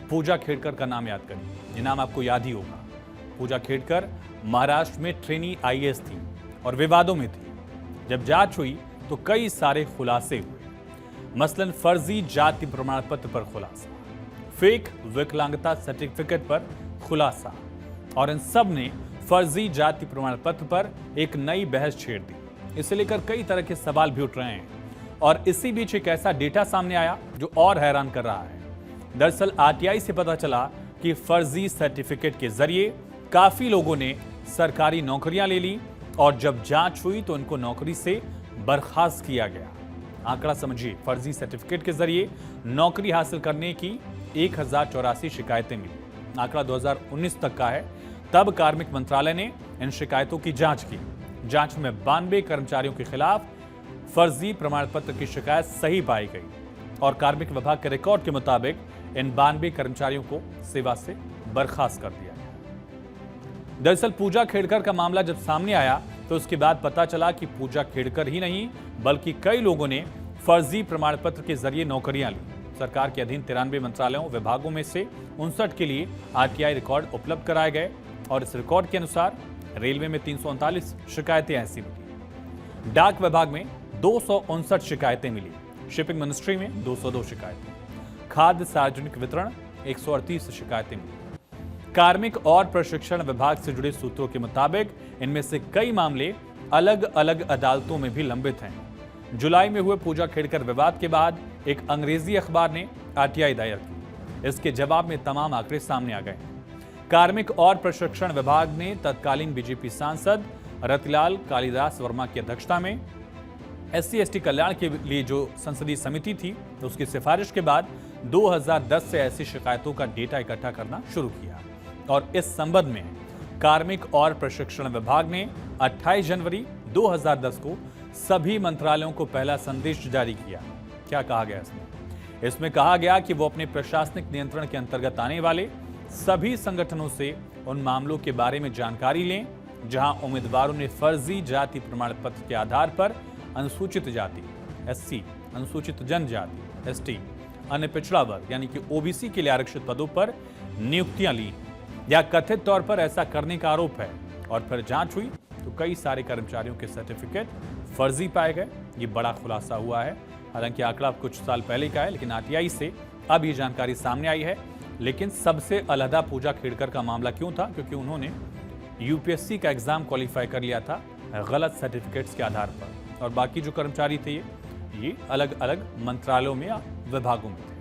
पूजा खेड़कर का नाम याद करिए, ये नाम आपको याद ही होगा। पूजा खेड़कर महाराष्ट्र में ट्रेनी आईएएस थी और विवादों में थी। जब जांच हुई तो कई सारे खुलासे हुए, मसलन फर्जी जाति प्रमाण पत्र पर खुलासा, फेक विकलांगता सर्टिफिकेट पर खुलासा, और इन सब ने फर्जी जाति प्रमाण पत्र पर एक नई बहस छेड़ दी। इसे लेकर कई तरह के सवाल भी उठ रहे हैं और इसी बीच एक ऐसा डेटा सामने आया जो और हैरान कर रहा है। दरअसल आरटीआई से पता चला कि फर्जी सर्टिफिकेट के जरिए काफी लोगों ने सरकारी नौकरियां ले ली और जब जांच हुई तो उनको नौकरी से बर्खास्त किया गया। आंकड़ा समझिए, फर्जी सर्टिफिकेट के जरिए नौकरी हासिल करने की 1084 शिकायतें मिली। आंकड़ा 2019 तक का है। तब कार्मिक मंत्रालय ने इन शिकायतों की जांच की। जांच में 92 कर्मचारियों के खिलाफ फर्जी प्रमाण पत्र की शिकायत सही पाई गई और कार्मिक विभाग के रिकॉर्ड के मुताबिक इन 92 कर्मचारियों को सेवा से बर्खास्त कर दिया गया। दरअसल पूजा खेड़कर का मामला जब सामने आया तो उसके बाद पता चला कि पूजा खेड़कर ही नहीं बल्कि कई लोगों ने फर्जी प्रमाण पत्र के जरिए नौकरियां ली। सरकार के अधीन 93 मंत्रालयों विभागों में से 59 के लिए आरटीआई रिकॉर्ड उपलब्ध कराए गए और इस रिकॉर्ड के अनुसार रेलवे में 339 शिकायतें ऐसी मिली, डाक विभाग में 259 शिकायतें मिली, शिपिंग मिनिस्ट्री में 202 शिकायतें, खाद्य सार्वजनिक वितरण 138 शिकायतें मिली। कार्मिक और प्रशिक्षण विभाग से जुड़े सूत्रों के मुताबिक इनमें से कई मामले अलग अलग अदालतों में भी लंबित हैं। जुलाई में हुए पूजा खेड़कर विवाद के बाद एक अंग्रेजी अखबार ने आरटीआई दायर की। इसके जवाब में तमाम आंकड़े सामने आ गए। कार्मिक और प्रशिक्षण विभाग ने तत्कालीन बीजेपी सांसद रतिलाल कालिदास वर्मा की अध्यक्षता में SC/ST कल्याण के लिए जो संसदीय समिति थी उसकी सिफारिश के बाद 2010 से ऐसी शिकायतों का डेटा इकट्ठा करना शुरू किया और इस संबंध में कार्मिक और प्रशिक्षण विभाग ने 28 जनवरी 2010 को सभी मंत्रालयों को पहला संदेश जारी किया। क्या कहा गया इसमें कहा गया कि वो अपने प्रशासनिक नियंत्रण के अंतर्गत आने वाले सभी संगठनों से उन मामलों के बारे में जानकारी लें जहां उम्मीदवारों ने फर्जी जाति प्रमाण पत्र के आधार पर अनुसूचित जाति SC, अनुसूचित जनजाति ST, अन्य पिछड़ा वर्ग यानी कि OBC के लिए आरक्षित पदों पर नियुक्तियां ली या कथित तौर पर ऐसा करने का आरोप है और फिर जांच हुई तो कई सारे कर्मचारियों के सर्टिफिकेट फर्जी पाए गए। ये बड़ा खुलासा हुआ है। हालांकि आंकड़ा कुछ साल पहले का है लेकिन आरटीआई से अब ये जानकारी सामने आई है। लेकिन सबसे अलहदा पूजा खेड़कर का मामला क्यों था? क्योंकि उन्होंने यूपीएससी का एग्जाम क्वालिफाई कर लिया था गलत सर्टिफिकेट्स के आधार पर और बाकी जो कर्मचारी थे ये अलग अलग मंत्रालयों में या विभागों में थे।